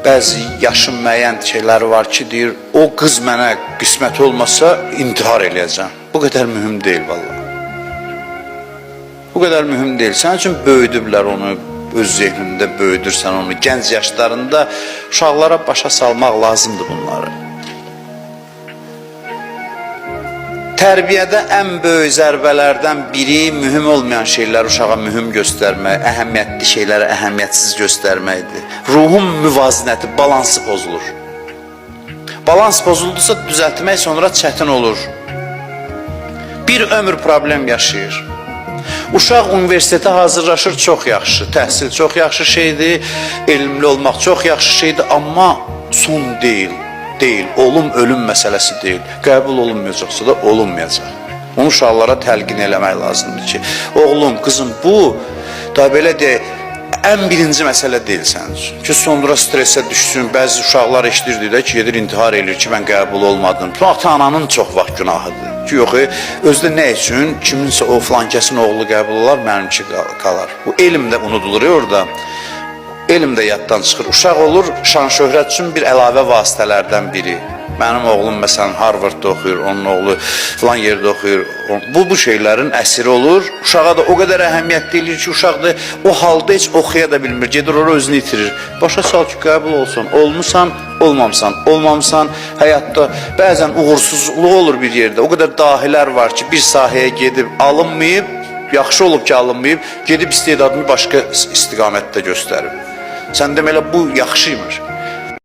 bəzi yaşın müəyyən şeyləri var ki, deyir, o qız mənə qismət olmasa intihar eləyəcəm. Bu qədər mühüm deyil vallahi. Bu qədər mühüm deyil. Sənin üçün böyüdüblər onu, öz zehnində böyüdürsən onu. Gənc yaşlarında uşaqlara başa salmaq lazımdır bunları. Tərbiyədə ən böyük zərbələrdən biri mühüm olmayan şeyləri uşağa mühüm göstərmək, əhəmiyyətli şeyləri əhəmiyyətsiz göstərməkdir. Ruhun müvazinəti, balansı pozulur. Balans pozuldusa düzəltmək sonra çətin olur. Bir ömür problem yaşayır. Uşaq universitetə hazırlaşır, çox yaxşı, təhsil çox yaxşı şeydir, elmli olmaq çox yaxşı şeydir, amma son deyil. Olum, ölüm məsələsi deyil. Qəbul olunmayacaqsa da olunmayacaq. Onu uşaqlara təlqin eləmək lazımdır ki, oğlum, qızım, bu da belə deyək, ən birinci məsələ deyil sənin üçün. Ki, sonra stresə düşsün, bəzi uşaqlar eşidirdi də ki, gedir intihar edir ki, mən qəbul olmadım. Ata-ananın çox vaxt günahıdır. Ki, yox, özdə nə üçün? Kiminsə o filankəsin oğlu qəbul olar, mənimki qalar. Bu elm də unudulur orada. Elm də yaddan çıxır. Uşaq olur, şan-şöhrət üçün bir əlavə vasitələrdən biri. Mənim oğlum məsələn Harvardda oxuyur, onun oğlu filan yerdə oxuyur. Bu şeylərin əsiri olur. Uşağa da o qədər əhəmiyyətli eləyir ki, uşaq da o halda heç oxuya da bilmir. Gedir ora özünü itirir. Başa sal ki, qəbul olsun. Olmusan, olmamsan. Həyatda bəzən uğursuzluq olur bir yerdə. O qədər dahilər var ki, bir sahəyə gedib alınmayıb, yaxşı olub ki, alınmayıb, gedib istedadını başqa istiqamətdə göstərib. Sən deməli bu yaxşıymış.